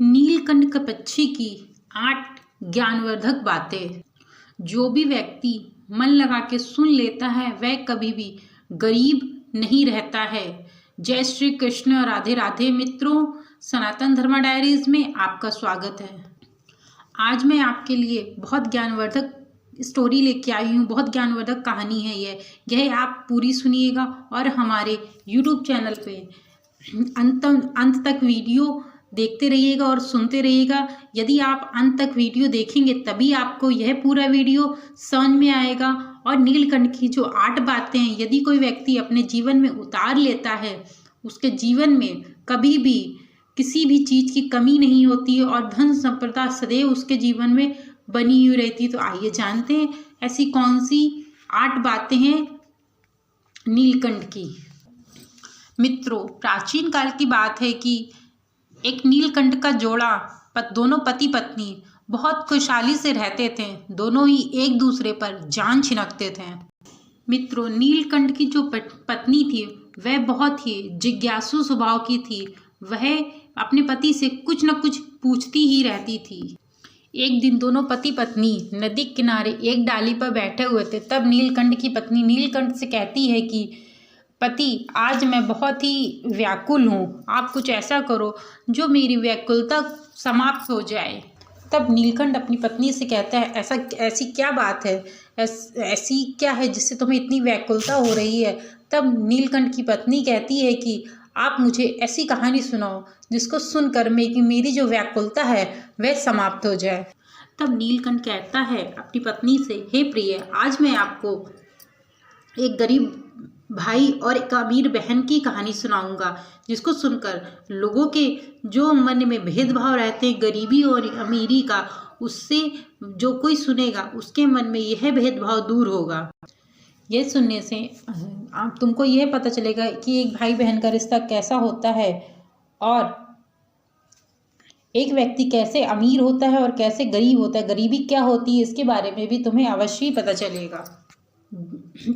नीलकंठ पक्षी की 8 ज्ञानवर्धक बातें। जो भी व्यक्ति मन लगा के सुन लेता है वह कभी भी गरीब नहीं रहता है। जय श्री कृष्ण, राधे राधे मित्रों। सनातन धर्म डायरीज में आपका स्वागत है। आज मैं आपके लिए बहुत ज्ञानवर्धक स्टोरी लेके आई हूँ। बहुत ज्ञानवर्धक कहानी है यह आप पूरी सुनिएगा और हमारे YouTube चैनल पे अंत तक वीडियो देखते रहिएगा और सुनते रहिएगा। यदि आप अंत तक वीडियो देखेंगे तभी आपको यह पूरा वीडियो समझ में आएगा। और नीलकंठ की जो 8 बातें हैं, यदि कोई व्यक्ति अपने जीवन में उतार लेता है, उसके जीवन में कभी भी किसी भी चीज़ की कमी नहीं होती है और धन संपदा सदैव उसके जीवन में बनी हुई रहती है। तो आइए जानते हैं ऐसी कौन सी 8 बातें हैं नीलकंठ की। मित्रों, प्राचीन काल की बात है कि एक नीलकंठ का जोड़ा दोनों पति पत्नी बहुत खुशहाली से रहते थे। दोनों ही एक दूसरे पर जान छिड़कते थे। मित्रों, नीलकंठ की जो पत्नी थी वह बहुत ही जिज्ञासु स्वभाव की थी। वह अपने पति से कुछ न कुछ पूछती ही रहती थी। एक दिन दोनों पति पत्नी नदी किनारे एक डाली पर बैठे हुए थे। तब नीलकंठ की पत्नी नीलकंठ से कहती है कि पति, आज मैं बहुत ही व्याकुल हूँ। आप कुछ ऐसा करो जो मेरी व्याकुलता समाप्त हो जाए। तब नीलकंठ अपनी पत्नी से कहता है, ऐसी क्या बात है, ऐसी क्या है जिससे तुम्हें इतनी व्याकुलता हो रही है। तब नीलकंठ की पत्नी कहती है कि आप मुझे ऐसी कहानी सुनाओ जिसको सुनकर मेरी जो व्याकुलता है वह समाप्त हो जाए। तब नीलकंठ कहता है अपनी पत्नी से, हे प्रिय, आज मैं आपको एक गरीब भाई और एक अमीर बहन की कहानी सुनाऊंगा, जिसको सुनकर लोगों के जो मन में भेदभाव रहते हैं गरीबी और अमीरी का, उससे जो कोई सुनेगा उसके मन में यह भेदभाव दूर होगा। यह सुनने से तुमको यह पता चलेगा कि एक भाई बहन का रिश्ता कैसा होता है और एक व्यक्ति कैसे अमीर होता है और कैसे गरीब होता है, गरीबी क्या होती है, इसके बारे में भी तुम्हें अवश्य ही पता चलेगा।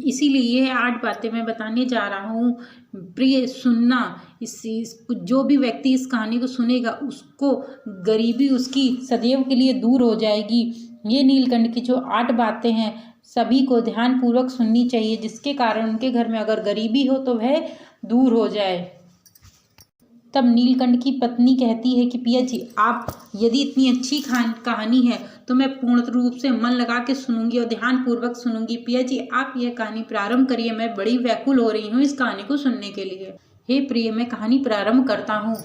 इसीलिए ये 8 बातें मैं बताने जा रहा हूँ। प्रिय, सुनना। जो भी व्यक्ति इस कहानी को सुनेगा उसको गरीबी उसकी सदैव के लिए दूर हो जाएगी। ये नीलकंठ की जो 8 बातें हैं सभी को ध्यानपूर्वक सुननी चाहिए, जिसके कारण उनके घर में अगर गरीबी हो तो वह दूर हो जाए। तब नीलकंठ की पत्नी कहती है कि पिया जी, आप यदि इतनी अच्छी कहानी है तो मैं पूर्ण रूप से मन लगा के सुनूंगी और ध्यानपूर्वक सुनूंगी। पिया जी, आप यह कहानी प्रारंभ करिए, मैं बड़ी व्याकुल हो रही हूँ इस कहानी को सुनने के लिए। हे प्रिय, मैं कहानी प्रारंभ करता हूँ।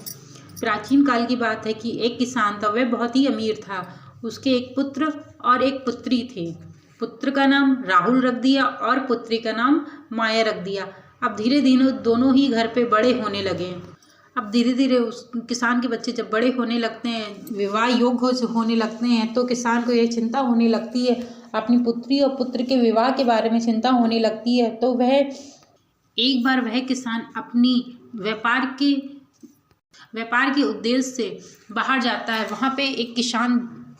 प्राचीन काल की बात है कि एक किसान था, वह बहुत ही अमीर था। उसके एक पुत्र और एक पुत्री थे। पुत्र का नाम राहुल रख दिया और पुत्री का नाम माया रख दिया। अब धीरे धीरे दोनों ही घर पे बड़े होने लगे। अब धीरे धीरे उस किसान के बच्चे जब बड़े होने लगते हैं, विवाह योग्य होने लगते हैं, तो किसान को यह चिंता होने लगती है, अपनी पुत्री और पुत्र के विवाह के बारे में चिंता होने लगती है। तो एक बार वह किसान अपनी व्यापार के उद्देश्य से बाहर जाता है। वहाँ पे एक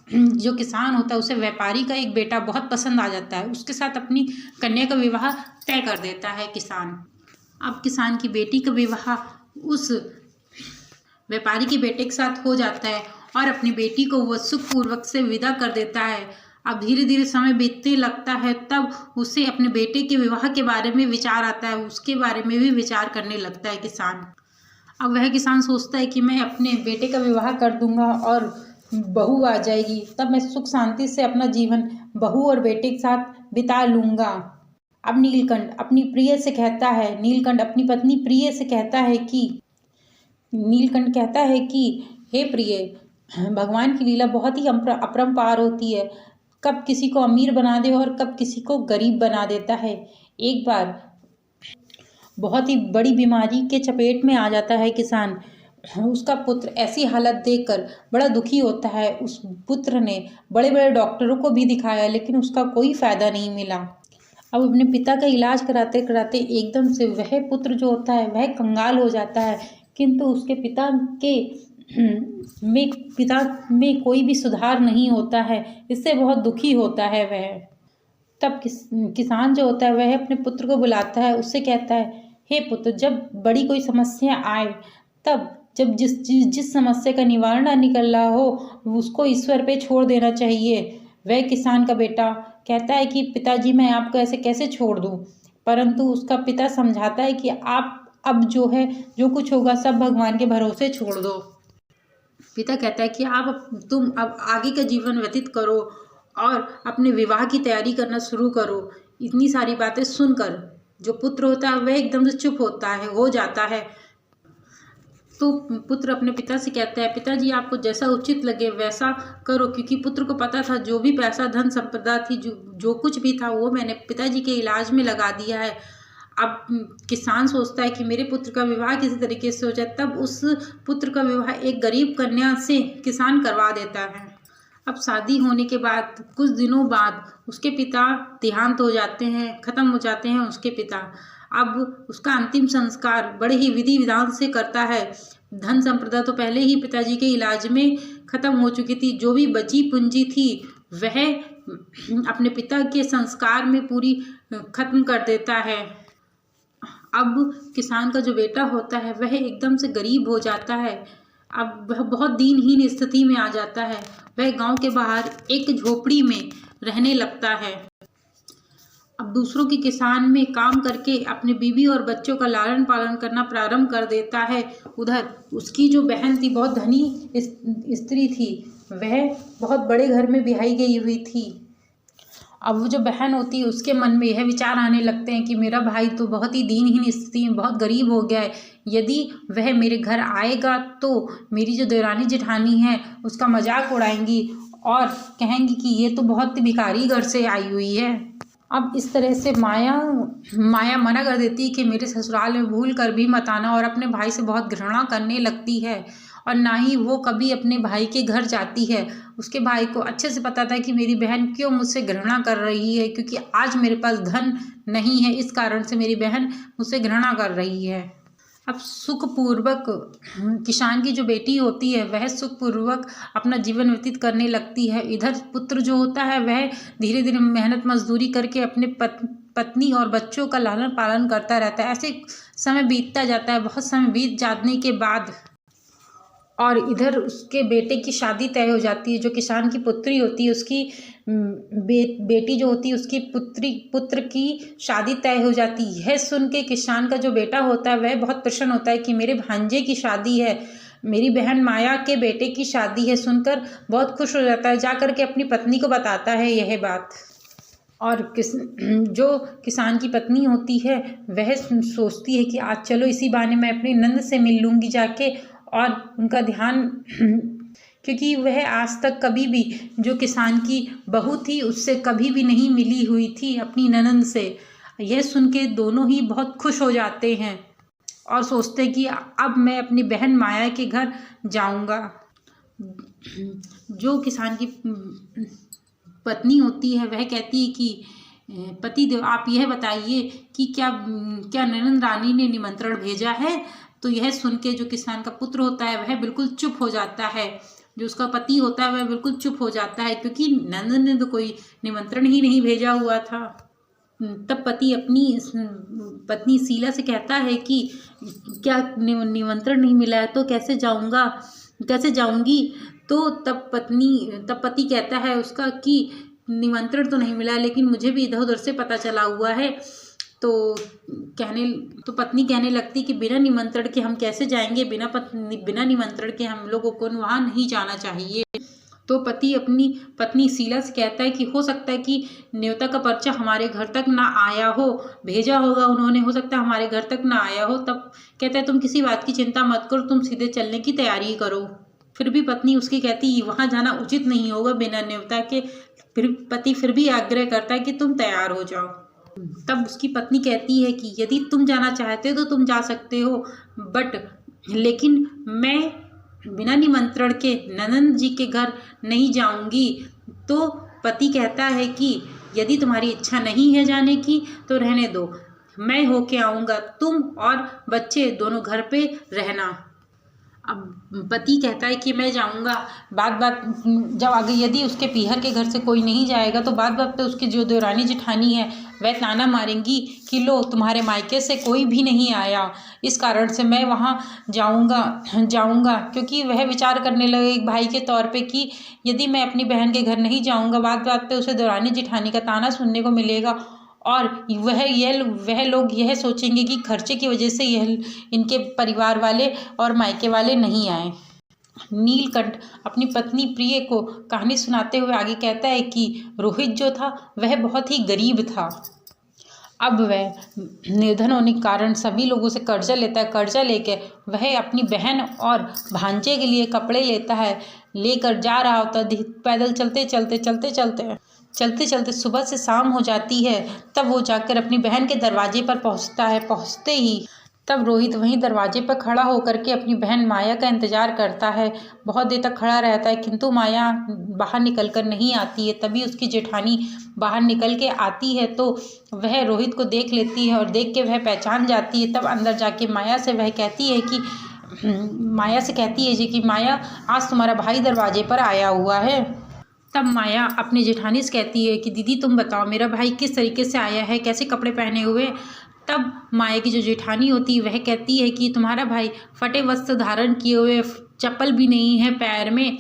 जो किसान होता है उसे व्यापारी का एक बेटा बहुत पसंद आ जाता है। उसके साथ अपनी कन्या का विवाह तय कर देता है किसान। अब किसान की बेटी का विवाह उस व्यापारी के बेटे के साथ हो जाता है और अपनी बेटी को वह सुखपूर्वक से विदा कर देता है। अब धीरे धीरे समय बीतने लगता है, तब उसे अपने बेटे के विवाह के बारे में विचार आता है। उसके बारे में भी विचार करने लगता है किसान। अब वह किसान सोचता है कि मैं अपने बेटे का विवाह कर दूंगा और बहू आ जाएगी, तब मैं सुख शांति से अपना जीवन बहू और बेटे के साथ बिता लूंगा। अब नीलकंठ अपनी प्रिय से कहता है, नीलकंठ अपनी पत्नी प्रिय से कहता है कि नीलकंठ कहता है कि हे प्रिय, भगवान की लीला बहुत ही अपरंपार होती है। कब किसी को अमीर बना दे और कब किसी को गरीब बना देता है। एक बार बहुत ही बड़ी बीमारी के चपेट में आ जाता है किसान। उसका पुत्र ऐसी हालत देखकर बड़ा दुखी होता है। उस पुत्र ने बड़े बड़े डॉक्टरों को भी दिखाया, लेकिन उसका कोई फायदा नहीं मिला। अब अपने पिता का इलाज कराते कराते एकदम से वह पुत्र जो होता है वह कंगाल हो जाता है, किंतु उसके पिता में कोई भी सुधार नहीं होता है। इससे बहुत दुखी होता है वह। तब किसान जो होता है वह अपने पुत्र को बुलाता है, उससे कहता है, हे पुत्र, जब बड़ी कोई समस्या आए तब जब जिस समस्या का निवारण ना निकल रहा हो उसको ईश्वर पे छोड़ देना चाहिए। वह किसान का बेटा कहता है कि पिताजी मैं आपको ऐसे कैसे छोड़ दूँ, परंतु उसका पिता समझाता है कि आप अब जो कुछ होगा सब भगवान के भरोसे छोड़ दो। पिता कहता है कि तुम अब आगे का जीवन व्यतीत करो और अपने विवाह की तैयारी करना शुरू करो। इतनी सारी बातें सुनकर जो पुत्र होता है वह एकदम से चुप हो जाता है। तो पुत्र अपने पिता से कहता है, पिताजी आपको जैसा उचित लगे वैसा करो, क्योंकि पुत्र को पता था जो भी पैसा धन संपदा थी जो कुछ भी था वो मैंने पिताजी के इलाज में लगा दिया है। अब किसान सोचता है कि मेरे पुत्र का विवाह किसी तरीके से हो जाए, तब उस पुत्र का विवाह एक गरीब कन्या से किसान करवा देता है। अब शादी होने के बाद कुछ दिनों बाद उसके पिता देहांत हो जाते हैं, ख़त्म हो जाते हैं उसके पिता। अब उसका अंतिम संस्कार बड़े ही विधि विधान से करता है। धन संपदा तो पहले ही पिताजी के इलाज में ख़त्म हो चुकी थी, जो भी बची पूंजी थी वह अपने पिता के संस्कार में पूरी ख़त्म कर देता है। अब किसान का जो बेटा होता है वह एकदम से गरीब हो जाता है। अब वह बहुत दीनहीन स्थिति में आ जाता है। वह गांव के बाहर एक झोपड़ी में रहने लगता है। अब दूसरों के किसान में काम करके अपने बीवी और बच्चों का लालन पालन करना प्रारंभ कर देता है। उधर उसकी जो बहन थी बहुत धनी स्त्री थी, वह बहुत बड़े घर में ब्याही गई हुई थी। अब वो जो बहन होती है उसके मन में यह विचार आने लगते हैं कि मेरा भाई तो बहुत ही दीनहीन स्थिति में बहुत गरीब हो गया है, यदि वह मेरे घर आएगा तो मेरी जो देवरानी जेठानी है उसका मजाक उड़ाएंगी और कहेंगी कि ये तो बहुत भिखारी घर से आई हुई है। अब इस तरह से माया मना कर देती है कि मेरे ससुराल में भूल कर भी मत आना, और अपने भाई से बहुत घृणा करने लगती है और ना ही वो कभी अपने भाई के घर जाती है। उसके भाई को अच्छे से पता था कि मेरी बहन क्यों मुझसे घृणा कर रही है, क्योंकि आज मेरे पास धन नहीं है, इस कारण से मेरी बहन मुझसे घृणा कर रही है। अब सुखपूर्वक किसान की जो बेटी होती है वह सुखपूर्वक अपना जीवन व्यतीत करने लगती है। इधर पुत्र जो होता है वह धीरे धीरे मेहनत मजदूरी करके अपने पत्नी और बच्चों का लालन पालन करता रहता है। ऐसे समय बीतता जाता है। बहुत समय बीत जाने के बाद और इधर उसके बेटे की शादी तय हो जाती है। जो किसान की पुत्री होती है उसकी बेटी जो होती है उसकी पुत्र की शादी तय हो जाती है। यह सुन के किसान का जो बेटा होता है वह बहुत प्रसन्न होता है कि मेरे भांजे की शादी है, मेरी बहन माया के बेटे की शादी है। सुनकर बहुत खुश हो जाता है, जा कर के अपनी पत्नी को बताता है यह बात। और जो किसान की पत्नी होती है वह सोचती है कि आज चलो इसी बहाने मैं अपनी नंद से मिल लूँगी जाके, और उनका ध्यान क्योंकि वह आज तक कभी भी जो किसान की बहू थी उससे कभी भी नहीं मिली हुई थी अपनी ननंद से। यह सुन के दोनों ही बहुत खुश हो जाते हैं और सोचते हैं कि अब मैं अपनी बहन माया के घर जाऊंगा। जो किसान की पत्नी होती है वह कहती है कि पतिदेव आप यह बताइए कि क्या ननंद रानी ने निमंत्रण भेजा है। तो यह सुन के जो किसान का पुत्र होता है वह बिल्कुल चुप हो जाता है। जो उसका पति होता है वह बिल्कुल चुप हो जाता है, क्योंकि नंदन ने तो कोई निमंत्रण ही नहीं भेजा हुआ था। तब पति अपनी पत्नी शीला से कहता है कि क्या निमंत्रण नहीं मिला है तो कैसे जाऊंगी। तो तब पति कहता है उसका कि निमंत्रण तो नहीं मिला, लेकिन मुझे भी इधर उधर से पता चला हुआ है। तो पत्नी कहने लगती कि बिना निमंत्रण के हम कैसे जाएंगे, बिना निमंत्रण के हम लोगों को वहाँ नहीं जाना चाहिए। तो पति अपनी पत्नी शीला से कहता है कि हो सकता है कि न्योता का पर्चा हमारे घर तक ना आया हो, भेजा होगा उन्होंने, हो सकता है हमारे घर तक ना आया हो। तब कहता है तुम किसी बात की चिंता मत करो, तुम सीधे चलने की तैयारी करो। फिर भी पत्नी उसकी कहती वहाँ जाना उचित नहीं होगा बिना न्योता के। फिर पति फिर भी आग्रह करता है कि तुम तैयार हो जाओ। तब उसकी पत्नी कहती है कि यदि तुम जाना चाहते हो तो तुम जा सकते हो, लेकिन मैं बिना निमंत्रण के ननंद जी के घर नहीं जाऊंगी। तो पति कहता है कि यदि तुम्हारी इच्छा नहीं है जाने की तो रहने दो, मैं होके आऊँगा, तुम और बच्चे दोनों घर पे रहना। अब पति कहता है कि मैं जाऊंगा। बात बात जब आगे यदि उसके पीहर के घर से कोई नहीं जाएगा तो बात बात पे उसकी जो देवरानी जेठानी है वह ताना मारेंगी कि लो तुम्हारे मायके से कोई भी नहीं आया, इस कारण से मैं वहाँ जाऊंगा क्योंकि वह विचार करने लगे एक भाई के तौर पे कि यदि मैं अपनी बहन के घर नहीं जाऊंगा बात बात पे उसे देवरानी जेठानी का ताना सुनने को मिलेगा और वह लोग यह सोचेंगे कि खर्चे की वजह से यह इनके परिवार वाले और मायके वाले नहीं आए। नीलकंठ अपनी पत्नी प्रिय को कहानी सुनाते हुए आगे कहता है कि रोहित जो था वह बहुत ही गरीब था। अब वह निर्धन होने के कारण सभी लोगों से कर्जा लेता है। कर्जा लेके वह अपनी बहन और भांजे के लिए कपड़े लेता है, लेकर जा रहा होता है। पैदल चलते चलते सुबह से शाम हो जाती है। तब वो जाकर अपनी बहन के दरवाजे पर पहुंचता है। पहुंचते ही तब रोहित वहीं दरवाजे पर खड़ा होकर के अपनी बहन माया का इंतजार करता है। बहुत देर तक खड़ा रहता है किंतु माया बाहर निकल कर नहीं आती है। तभी उसकी जेठानी बाहर निकल के आती है तो वह रोहित को देख लेती है और देख के वह पहचान जाती है। तब अंदर जाके माया से कहती है जी कि माया आज तुम्हारा भाई दरवाजे पर आया हुआ है। तब माया अपनी जेठानी से कहती है कि दीदी तुम बताओ मेरा भाई किस तरीके से आया है, कैसे कपड़े पहने हुए। तब माया की जो जेठानी होती है वह कहती है कि तुम्हारा भाई फटे वस्त्र धारण किए हुए, चप्पल भी नहीं है पैर में।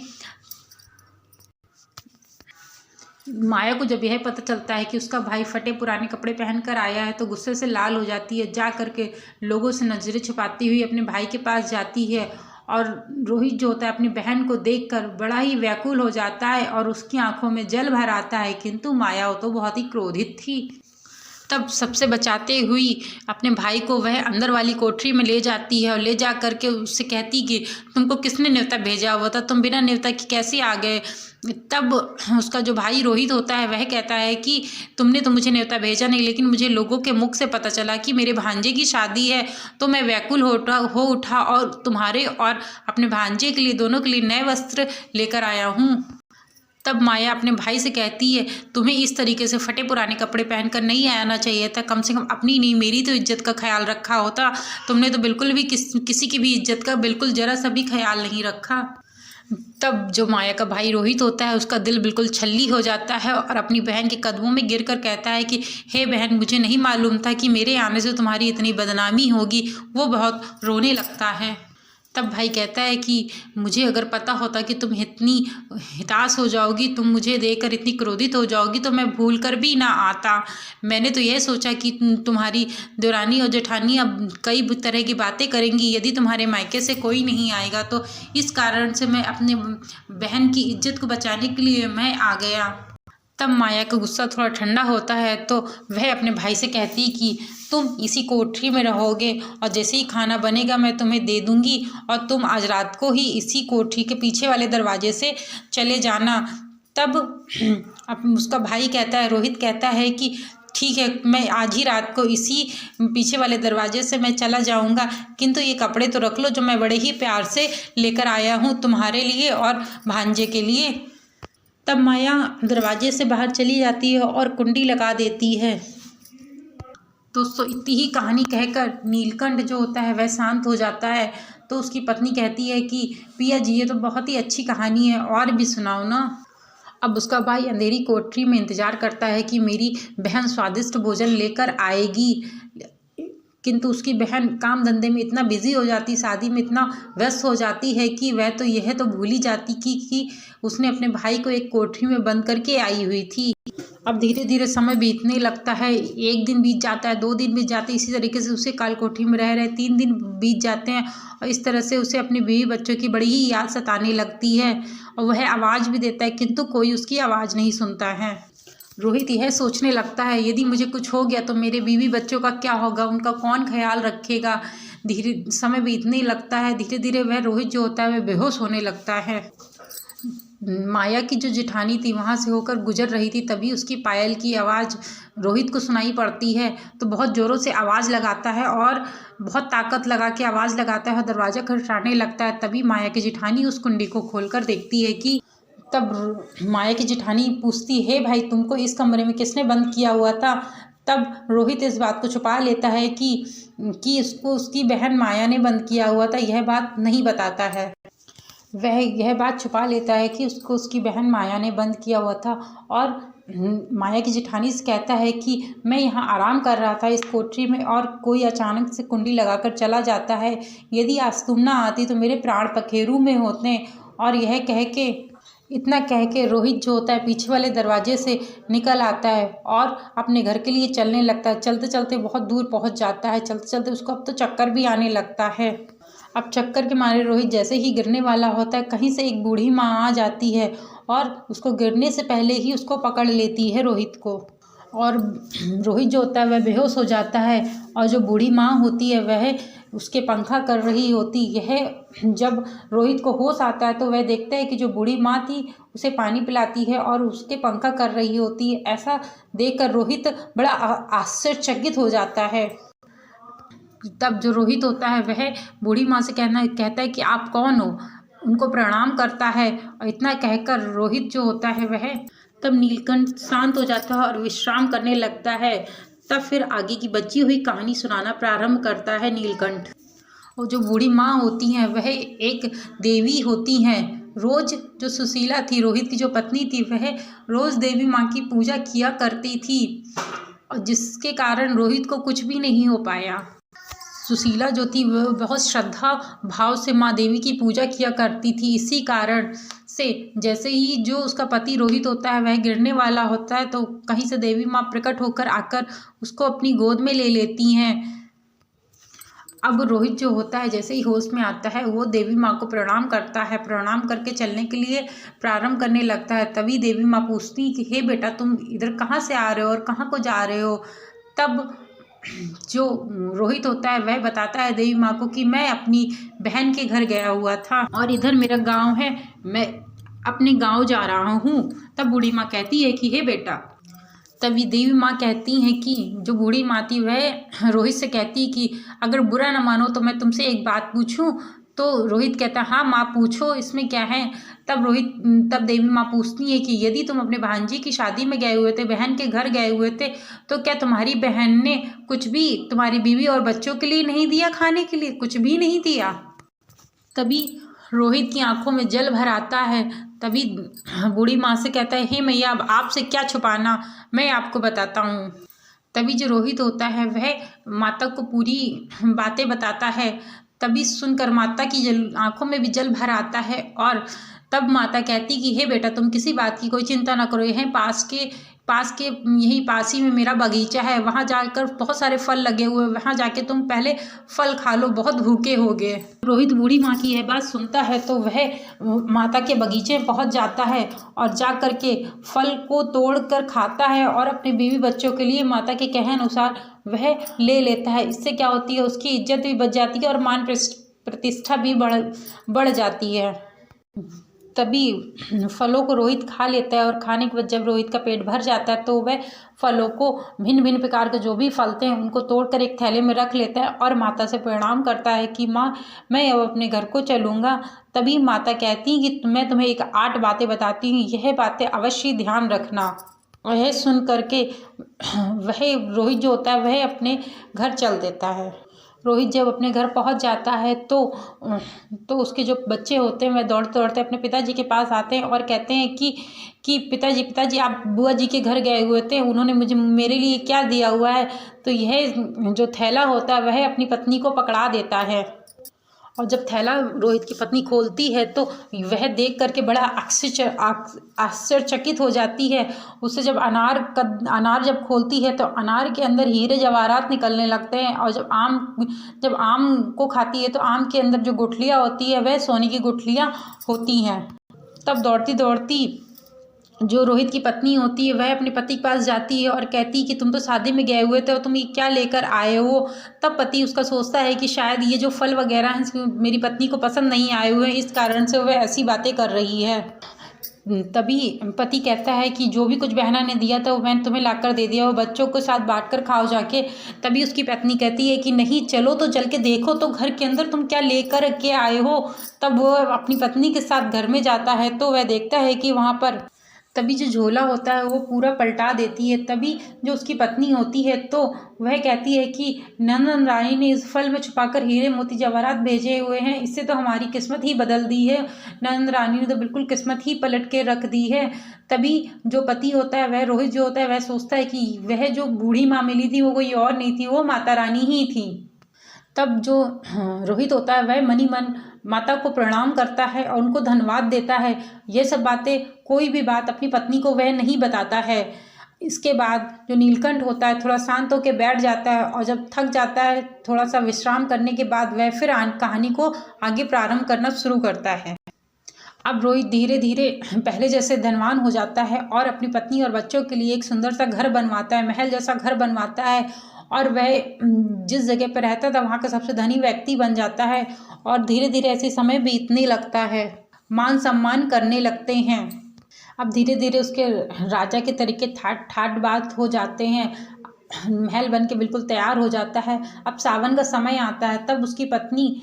माया को जब यह पता चलता है कि उसका भाई फटे पुराने कपड़े पहनकर आया है तो गुस्से से लाल हो जाती है। जा करके लोगों से नजरें छुपाती हुई अपने भाई के पास जाती है और रोहित जो होता है अपनी बहन को देखकर बड़ा ही व्याकुल हो जाता है और उसकी आंखों में जल भर आता है। किंतु माया तो बहुत ही क्रोधित थी। तब सबसे बचाते हुई अपने भाई को वह अंदर वाली कोठरी में ले जाती है और ले जा करके उससे कहती कि तुमको किसने न्योता भेजा हुआ था, तुम बिना न्योता के कैसे आ गए। तब उसका जो भाई रोहित होता है वह कहता है कि तुमने तो मुझे न्योता भेजा नहीं, लेकिन मुझे लोगों के मुख से पता चला कि मेरे भांजे की शादी है तो मैं व्याकुल हो उठा और तुम्हारे और अपने भांजे के लिए दोनों के लिए नए वस्त्र लेकर आया हूँ। तब माया अपने भाई से कहती है तुम्हें इस तरीके से फटे पुराने कपड़े पहनकर नहीं आना चाहिए था, कम से कम अपनी नहीं मेरी तो इज्जत का ख्याल रखा होता। तुमने तो बिल्कुल भी किसी की भी इज्जत का बिल्कुल जरा सा भी ख्याल नहीं रखा। तब जो माया का भाई रोहित होता है उसका दिल बिल्कुल छल्ली हो जाता है और अपनी बहन के कदमों में गिरकर कहता है कि हे बहन, मुझे नहीं मालूम था कि मेरे आने से तुम्हारी इतनी बदनामी होगी। वो बहुत रोने लगता है। तब भाई कहता है कि मुझे अगर पता होता कि तुम इतनी हताश हो जाओगी, तुम मुझे देखकर इतनी क्रोधित हो जाओगी तो मैं भूल कर भी ना आता। मैंने तो यह सोचा कि तुम्हारी देवरानी और जेठानी अब कई तरह की बातें करेंगी यदि तुम्हारे मायके से कोई नहीं आएगा, तो इस कारण से मैं अपने बहन की इज्जत को बचाने के लिए मैं आ गया। तब माया का गुस्सा थोड़ा ठंडा होता है तो वह अपने भाई से कहती कि तुम इसी कोठरी में रहोगे और जैसे ही खाना बनेगा मैं तुम्हें दे दूंगी और तुम आज रात को ही इसी कोठरी के पीछे वाले दरवाजे से चले जाना। तब अब उसका भाई कहता है, रोहित कहता है कि ठीक है, मैं आज ही रात को इसी पीछे वाले दरवाजे से मैं चला जाऊंगा, किंतु ये कपड़े तो रख लो जो मैं बड़े ही प्यार से लेकर आया हूँ तुम्हारे लिए और भांजे के लिए। तब माया दरवाजे से बाहर चली जाती है और कुंडी लगा देती है। दोस्तों इतनी ही कहानी कहकर नीलकंठ जो होता है वह शांत हो जाता है। तो उसकी पत्नी कहती है कि पिया जी ये तो बहुत ही अच्छी कहानी है, और भी सुनाओ ना। अब उसका भाई अंधेरी कोठरी में इंतजार करता है कि मेरी बहन स्वादिष्ट भोजन लेकर आएगी, किंतु उसकी बहन काम धंधे में इतना बिजी हो जाती, शादी में इतना व्यस्त हो जाती है कि वह तो यह तो भूल ही जाती कि उसने अपने भाई को एक कोठरी में बंद करके आई हुई थी। अब धीरे धीरे समय बीतने लगता है। एक दिन बीत जाता है, 2 दिन बीत जाते हैं, इसी तरीके से उसे काल कोठरी में रह रहे 3 दिन बीत जाते हैं और इस तरह से उसे अपनी बीवी बच्चों की बड़ी ही याद सताने लगती है और वह आवाज़ भी देता है किंतु कोई उसकी आवाज़ नहीं सुनता है। रोहित यह सोचने लगता है यदि मुझे कुछ हो गया तो मेरे बीवी बच्चों का क्या होगा, उनका कौन ख्याल रखेगा। धीरे समय बीतने लगता है, धीरे धीरे वह रोहित जो होता है वह बेहोश होने लगता है। माया की जो जेठानी थी वहाँ से होकर गुजर रही थी, तभी उसकी पायल की आवाज़ रोहित को सुनाई पड़ती है। तो बहुत ज़ोरों से आवाज़ लगाता है और बहुत ताकत लगा के आवाज़ लगाता है, दरवाज़ा खटखटाने लगता है। तभी माया की जेठानी उस कुंडी को खोलकर देखती है कि तब माया की जेठानी पूछती है, भाई तुमको इस कमरे में किसने बंद किया हुआ था। तब रोहित इस बात को छुपा लेता है कि उसको उसकी बहन माया ने बंद किया हुआ था, यह बात नहीं बताता है। वह यह बात छुपा लेता है कि उसको उसकी बहन माया ने बंद किया हुआ था। और माया की जेठानी से कहता है कि मैं यहाँ आराम कर रहा था इस कोठरी में, और कोई अचानक से कुंडी लगाकर चला जाता है। यदि आज तुम ना आती तो मेरे प्राण पखेरु में होते। और यह कह के रोहित जो होता है पीछे वाले दरवाजे से निकल आता है और अपने घर के लिए चलने लगता है। चलते चलते बहुत दूर पहुंच जाता है। चलते चलते उसको अब तो चक्कर भी आने लगता है। अब चक्कर के मारे रोहित जैसे ही गिरने वाला होता है, कहीं से एक बूढ़ी माँ आ जाती है और उसको गिरने से पहले ही उसको पकड़ लेती है रोहित को। और रोहित जो होता है वह बेहोश हो जाता है। और जो बूढ़ी माँ होती है वह उसके पंखा कर रही होती है। जब रोहित को होश आता है तो वह देखता है कि जो बूढ़ी माँ थी उसे पानी पिलाती है और उसके पंखा कर रही होती है। ऐसा देखकर रोहित बड़ा आश्चर्यचकित हो जाता है। तब जो रोहित होता है वह बूढ़ी माँ से कहता है कि आप कौन हो, उनको प्रणाम करता है। और इतना कहकर रोहित जो होता है वह तब नीलकंठ शांत हो जाता है और विश्राम करने लगता है। तब फिर आगे की बची हुई कहानी सुनाना प्रारंभ करता है नीलकंठ। और जो बूढ़ी माँ होती हैं वह एक देवी होती हैं। रोज जो सुशीला थी, रोहित की जो पत्नी थी, वह रोज देवी माँ की पूजा किया करती थी, और जिसके कारण रोहित को कुछ भी नहीं हो पाया। सुशीला जो थी वह बहुत श्रद्धा भाव से माँ देवी की पूजा किया करती थी। इसी कारण से जैसे ही जो उसका पति रोहित होता है वह गिरने वाला होता है तो कहीं से देवी माँ प्रकट होकर आकर उसको अपनी गोद में ले लेती हैं। अब रोहित जो होता है जैसे ही होश में आता है वो देवी माँ को प्रणाम करता है। प्रणाम करके चलने के लिए प्रारंभ करने लगता है। तभी देवी माँ पूछती कि हे बेटा, तुम इधर कहाँ से आ रहे हो और कहाँ को जा रहे हो। तब जो रोहित होता है वह बताता है देवी माँ को कि मैं अपनी बहन के घर गया हुआ था और इधर मेरा गांव है, मैं अपने गांव जा रहा हूँ। तब बूढ़ी माँ कहती है कि हे बेटा। तभी देवी माँ कहती हैं कि जो बूढ़ी माँ थी वह रोहित से कहती है कि अगर बुरा न मानो तो मैं तुमसे एक बात पूछूं। तो रोहित कहता है हाँ माँ पूछो, इसमें क्या है। तब देवी माँ पूछती है कि यदि तुम अपने भांजी की शादी में गए हुए थे, बहन के घर गए हुए थे, तो क्या तुम्हारी बहन ने कुछ भी तुम्हारी बीवी और बच्चों के लिए नहीं दिया, खाने के लिए कुछ भी नहीं दिया। तभी रोहित की आंखों में जल भर आता है। तभी बूढ़ी माँ से कहता है हे मैया, अब आपसे क्या छुपाना, मैं आपको बताता हूँ। तभी जो रोहित होता है वह माता को पूरी बातें बताता है। तभी सुनकर माता की आंखों में भी जल भर आता है। और तब माता कहती कि हे बेटा, तुम किसी बात की कोई चिंता ना करो। यहीं यहीं पास ही में मेरा बगीचा है, वहाँ जाकर बहुत सारे फल लगे हुए, वहाँ जाके तुम पहले फल खा लो, बहुत भूखे होगे। रोहित बूढ़ी माँ की यह बात सुनता है तो वह माता के बगीचे में पहुँच जाता है और जा कर के फल को तोड़ कर खाता है और अपने बीवी बच्चों के लिए माता के कहे अनुसार वह ले लेता है। इससे क्या होती है, उसकी इज्जत भी बच जाती है और मान प्रतिष्ठा भी बढ़ जाती है। तभी फलों को रोहित खा लेता है और खाने के बाद जब रोहित का पेट भर जाता है तो वह फलों को भिन्न भिन्न प्रकार के जो भी फल थे उनको तोड़कर एक थैले में रख लेता है और माता से प्रणाम करता है कि माँ, मैं अब अपने घर को चलूँगा। तभी माता कहती है कि मैं तुम्हें एक 8 बातें बताती हूँ, यह बातें अवश्य ध्यान रखना। वह सुन करके वह रोहित जो होता है वह अपने घर चल देता है। रोहित जब अपने घर पहुंच जाता है तो उसके जो बच्चे होते हैं वह दौड़ते दौड़ते अपने पिताजी के पास आते हैं और कहते हैं कि पिताजी आप बुआ जी के घर गए हुए थे, उन्होंने मेरे लिए क्या दिया हुआ है। तो यह जो थैला होता है वह अपनी पत्नी को पकड़ा देता है। और जब थैला रोहित की पत्नी खोलती है तो वह देख करके बड़ा आश्चर्यचकित हो जाती है। उससे जब अनार जब खोलती है तो अनार के अंदर हीरे जवाहरात निकलने लगते हैं। और जब आम को खाती है तो आम के अंदर जो गुठलियाँ होती है वह सोने की गुठलियाँ होती हैं। तब दौड़ती दौड़ती जो रोहित की पत्नी होती है वह अपने पति के पास जाती है और कहती है कि तुम तो शादी में गए हुए थे और तुम ये क्या लेकर आए हो। तब पति उसका सोचता है कि शायद ये जो फल वगैरह हैं मेरी पत्नी को पसंद नहीं आए हुए हैं, इस कारण से वह ऐसी बातें कर रही है। तभी पति कहता है कि जो भी कुछ बहना ने दिया था वो मैंने तुम्हें लाकर दे दिया, वो बच्चों के साथ बांट कर खाओ जाके। तभी उसकी पत्नी कहती है कि नहीं, चलो तो चल के देखो तो घर के अंदर तुम क्या लेकर के आए हो। तब वो अपनी पत्नी के साथ घर में जाता है तो वह देखता है कि वहाँ पर तभी जो झोला होता है वो पूरा पलटा देती है। तभी जो उसकी पत्नी होती है तो वह कहती है कि नंदन रानी ने इस फल में छुपाकर हीरे मोती जवाहरात भेजे हुए हैं, इससे तो हमारी किस्मत ही बदल दी है। नंदन रानी ने तो बिल्कुल किस्मत ही पलट के रख दी है। तभी जो पति होता है, वह रोहित जो होता है, वह सोचता है कि वह जो बूढ़ी माँ मिली थी वो कोई और नहीं थी, वो माता रानी ही थी। तब जो रोहित होता है वह मनी मन माता को प्रणाम करता है और उनको धन्यवाद देता है। ये सब बातें, कोई भी बात अपनी पत्नी को वह नहीं बताता है। इसके बाद जो नीलकंठ होता है थोड़ा शांत होकर बैठ जाता है और जब थक जाता है, थोड़ा सा विश्राम करने के बाद वह फिर कहानी को आगे प्रारंभ करना शुरू करता है। अब रोहित धीरे धीरे पहले जैसे धनवान हो जाता है और अपनी पत्नी और बच्चों के लिए एक सुंदर सा घर बनवाता है, महल जैसा घर बनवाता है और वह जिस जगह पर रहता था वहाँ का सबसे धनी व्यक्ति बन जाता है। और धीरे धीरे ऐसे समय बीतने लगता है, मान सम्मान करने लगते हैं। अब धीरे धीरे उसके राजा के तरीके ठाट बात हो जाते हैं, महल बन के बिल्कुल तैयार हो जाता है। अब सावन का समय आता है, तब उसकी पत्नी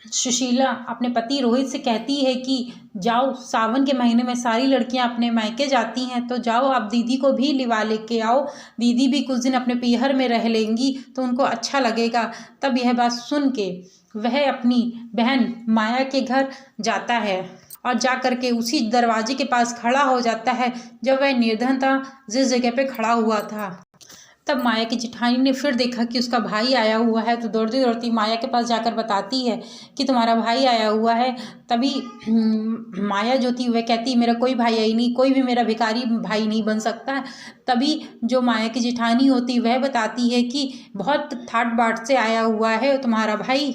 सुशीला अपने पति रोहित से कहती है कि जाओ, सावन के महीने में सारी लड़कियां अपने मायके जाती हैं, तो जाओ आप दीदी को भी लिवा लेके आओ, दीदी भी कुछ दिन अपने पीहर में रह लेंगी तो उनको अच्छा लगेगा। तब यह बात सुन के वह अपनी बहन माया के घर जाता है और जा कर के उसी दरवाजे के पास खड़ा हो जाता है जब वह निर्धन था, जिस जगह पे खड़ा हुआ था। तब माया की जेठानी ने फिर देखा कि उसका भाई आया हुआ है, तो दौड़ती दौड़ती माया के पास जाकर बताती है कि तुम्हारा भाई आया हुआ है। तभी माया जो थी वह कहती मेरा कोई भाई है ही नहीं, कोई भी मेरा भिखारी भाई नहीं बन सकता। तभी जो माया की जेठानी होती वह बताती है कि बहुत ठाट बाट से आया हुआ है तुम्हारा भाई।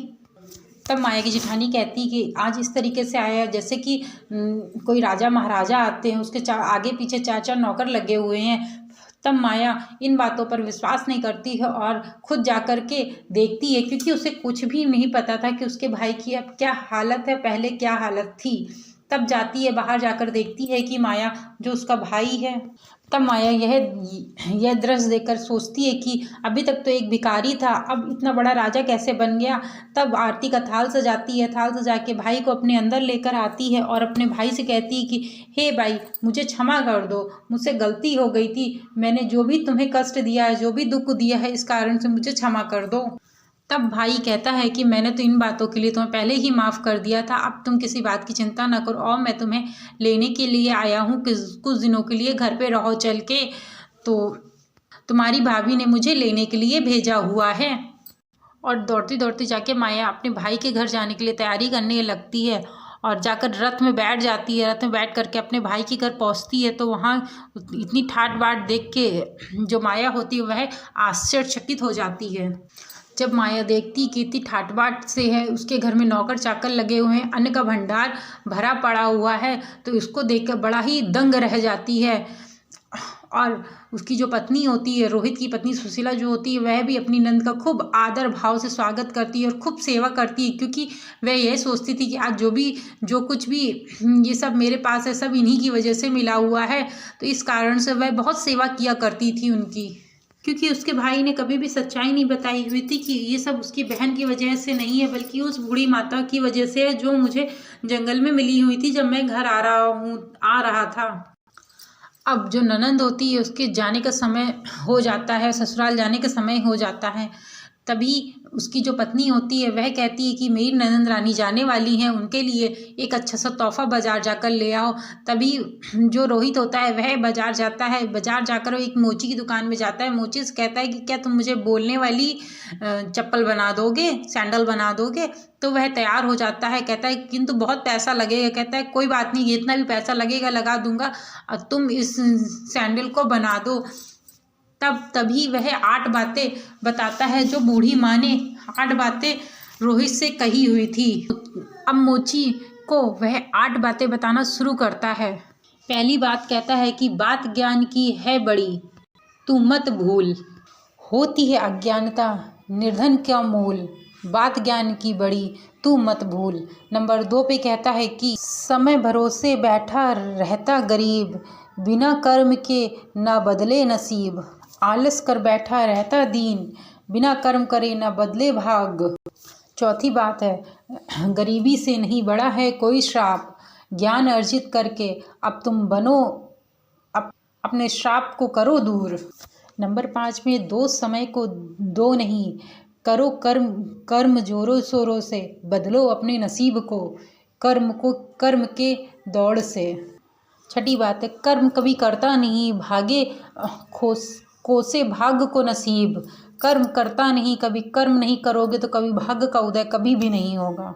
तब माया की जेठानी कहती कि आज इस तरीके से आया जैसे कि कोई राजा महाराजा आते हैं, उसके आगे पीछे 4 नौकर लगे हुए हैं। तब माया इन बातों पर विश्वास नहीं करती है और खुद जाकर के देखती है, क्योंकि उसे कुछ भी नहीं पता था कि उसके भाई की अब क्या हालत है, पहले क्या हालत थी। तब जाती है, बाहर जाकर देखती है कि माया जो उसका भाई है। तब माया यह दृश्य देखकर सोचती है कि अभी तक तो एक भिखारी था, अब इतना बड़ा राजा कैसे बन गया। तब आरती का थाल सजाती है, थाल सजा के भाई को अपने अंदर लेकर आती है और अपने भाई से कहती है कि हे भाई, मुझे क्षमा कर दो, मुझसे गलती हो गई थी, मैंने जो भी तुम्हें कष्ट दिया है, जो भी दुख दिया है, इस कारण से मुझे क्षमा कर दो। तब भाई कहता है कि मैंने तो इन बातों के लिए तुम्हें पहले ही माफ़ कर दिया था, अब तुम किसी बात की चिंता ना करो और मैं तुम्हें लेने के लिए आया हूँ, कुछ दिनों के लिए घर पे रहो चल के। तो तुम्हारी भाभी ने मुझे लेने के लिए भेजा हुआ है। और दौड़ती दौड़ती जाके माया अपने भाई के घर जाने के लिए तैयारी करने लगती है और जाकर रथ में बैठ जाती है। रथ में बैठ करके अपने भाई के घर पहुंचती है तो वहाँ इतनी ठाट बाट देख के जो माया होती है वह आश्चर्यचकित हो जाती है। जब माया देखती कि इतनी ठाट बाट से है, उसके घर में नौकर चाकर लगे हुए हैं, अन्न का भंडार भरा पड़ा हुआ है, तो इसको देखकर बड़ा ही दंग रह जाती है। और उसकी जो पत्नी होती है, रोहित की पत्नी सुशीला जो होती है, वह भी अपनी नंद का खूब आदर भाव से स्वागत करती है और खूब सेवा करती है, क्योंकि वह यह सोचती थी कि आज जो कुछ भी ये सब मेरे पास है, सब इन्हीं की वजह से मिला हुआ है। तो इस कारण से वह बहुत सेवा किया करती थी उनकी, क्योंकि उसके भाई ने कभी भी सच्चाई नहीं बताई हुई थी कि ये सब उसकी बहन की वजह से नहीं है, बल्कि उस बूढ़ी माता की वजह से है, जो मुझे जंगल में मिली हुई थी जब मैं घर आ रहा था। अब जो ननंद होती है उसके जाने का समय हो जाता है, ससुराल जाने का समय हो जाता है। तभी उसकी जो पत्नी होती है वह कहती है कि मेरी ननंद रानी जाने वाली हैं, उनके लिए एक अच्छा सा तोहफा बाजार जाकर ले आओ। तभी जो रोहित होता है वह बाजार जाता है, बाजार जाकर एक मोची की दुकान में जाता है। मोची से कहता है कि क्या तुम मुझे बोलने वाली चप्पल बना दोगे, सैंडल बना दोगे। तो वह तैयार हो जाता है, कहता है किंतु बहुत पैसा लगेगा। कहता है कोई बात नहीं, जितना भी पैसा लगेगा लगा दूंगा, तुम इस सैंडल को बना दो। तभी वह 8 बातें बताता है जो बूढ़ी माँ ने 8 बातें रोहित से कही हुई थी। अब मोची को वह 8 बातें बताना शुरू करता है। पहली बात कहता है कि बात ज्ञान की है बड़ी, तू मत भूल, होती है अज्ञानता निर्धन का मूल, बात ज्ञान की बड़ी तू मत भूल। नंबर 2 पे कहता है कि समय भरोसे बैठा रहता गरीब, बिना कर्म के ना बदले नसीब, आलस कर बैठा रहता दीन, बिना कर्म करे न बदले भाग। चौथी बात है गरीबी से नहीं बड़ा है कोई श्राप, ज्ञान अर्जित करके अब तुम बनो अपने श्राप को करो दूर। नंबर 5 में दोस्त समय को दो नहीं, करो कर्म कर्म जोरों शोरों से, बदलो अपने नसीब को कर्म के दौड़ से। छठी बात है, कर्म कभी करता नहीं, भागे कोसे भाग्य को नसीब। कर्म करता नहीं, कभी कर्म नहीं करोगे तो कभी भाग्य का उदय कभी भी नहीं होगा।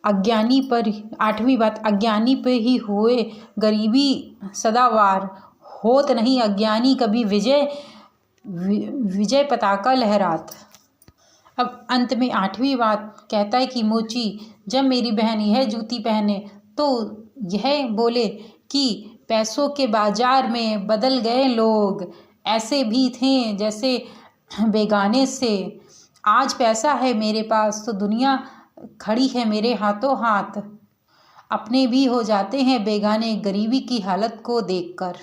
अज्ञानी पर 8वीं बात, अज्ञानी पे ही होए गरीबी सदावार, होत नहीं अज्ञानी कभी विजय पताका लहरात। अब अंत में 8वीं बात कहता है कि मोची जब मेरी बहन यह जूती पहने तो यह बोले कि पैसों के बाजार में बदल गए लोग, ऐसे भी थे जैसे बेगाने से। आज पैसा है मेरे पास तो दुनिया खड़ी है मेरे हाथों हाथ, अपने भी हो जाते हैं बेगाने गरीबी की हालत को देखकर।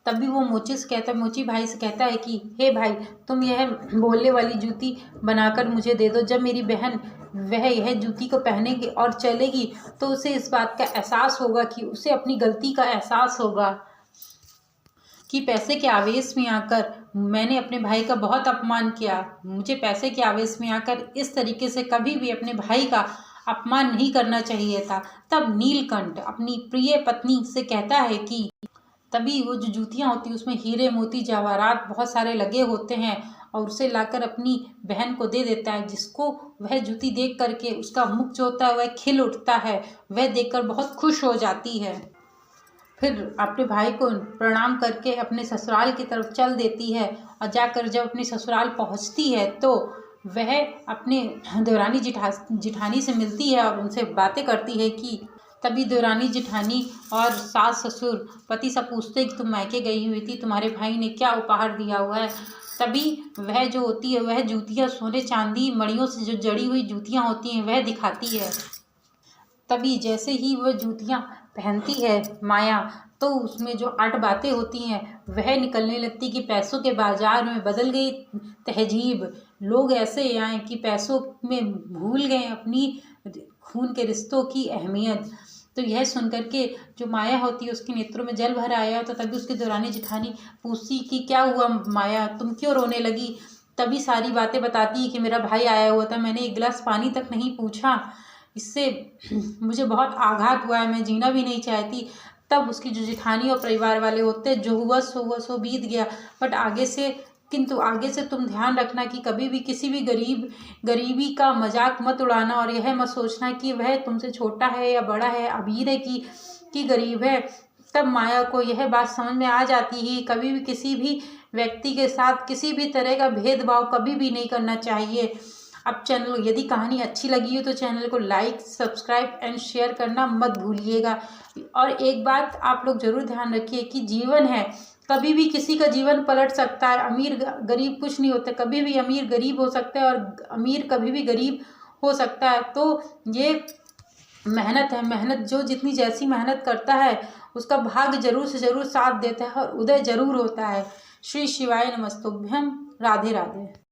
तभी वो मोची भाई से कहता है कि हे भाई, तुम यह बोलने वाली जूती बनाकर मुझे दे दो। जब मेरी बहन वह यह जूती को पहनेगी और चलेगी तो उसे इस बात का एहसास होगा कि उसे अपनी गलती का एहसास होगा कि पैसे के आवेश में आकर मैंने अपने भाई का बहुत अपमान किया। मुझे पैसे के आवेश में आकर इस तरीके से कभी भी अपने भाई का अपमान नहीं करना चाहिए था। तब नीलकंठ अपनी प्रिय पत्नी से कहता है कि तभी वो जो जूतियाँ होती हैं उसमें हीरे मोती जवाहरात बहुत सारे लगे होते हैं और उसे लाकर अपनी बहन को दे देता है, जिसको वह जूती देख करके उसका मुख जो होता है वह खिल उठता है, वह देखकर बहुत खुश हो जाती है। फिर अपने भाई को प्रणाम करके अपने ससुराल की तरफ चल देती है और जाकर जब अपने ससुराल पहुंचती है तो वह अपने देवरानी जिठानी से मिलती है और उनसे बातें करती है कि तभी देवरानी जिठानी और सास ससुर पति से पूछते हैं कि तुम मायके गई हुई थी, तुम्हारे भाई ने क्या उपहार दिया हुआ है। तभी वह जो होती है वह जूतियाँ सोने चांदी मणियों से जो जड़ी हुई जूतियाँ होती हैं वह दिखाती है। तभी जैसे ही वह जूतियाँ पहनती है माया तो उसमें जो 8 बातें होती हैं वह निकलने लगती कि पैसों के बाजार में बदल गई तहजीब, लोग ऐसे आए कि पैसों में भूल गए अपनी खून के रिश्तों की अहमियत। तो यह सुनकर के जो माया होती है उसके नेत्रों में जल भर आया। तो तभी उसकी देवरानी जिठानी पूछती कि क्या हुआ माया, तुम क्यों रोने लगी। तभी सारी बातें बताती है कि मेरा भाई आया हुआ था, मैंने एक गिलास पानी तक नहीं पूछा, इससे मुझे बहुत आघात हुआ है, मैं जीना भी नहीं चाहती। तब उसकी जो जिठानी और परिवार वाले होते हैं जो हुआ सो बीत गया, बट किंतु आगे से तुम ध्यान रखना कि कभी भी किसी भी गरीबी का मजाक मत उड़ाना और यह मत सोचना कि वह तुमसे छोटा है या बड़ा है, अमीर है कि गरीब है। तब माया को यह बात समझ में आ जाती है कभी भी किसी भी व्यक्ति के साथ किसी भी तरह का भेदभाव कभी भी नहीं करना चाहिए। अब चैनल यदि कहानी अच्छी लगी हो तो चैनल को लाइक सब्सक्राइब एंड शेयर करना मत भूलिएगा। और एक बात आप लोग ज़रूर ध्यान रखिए कि जीवन है, कभी भी किसी का जीवन पलट सकता है, अमीर गरीब कुछ नहीं होता, कभी भी अमीर गरीब हो सकता है और अमीर कभी भी गरीब हो सकता है। तो ये मेहनत है, मेहनत जो जितनी जैसी मेहनत करता है उसका भाग्य जरूर से जरूर साथ देता है और उदय जरूर होता है। श्री शिवाय नमस्तुभ्यम। राधे राधे।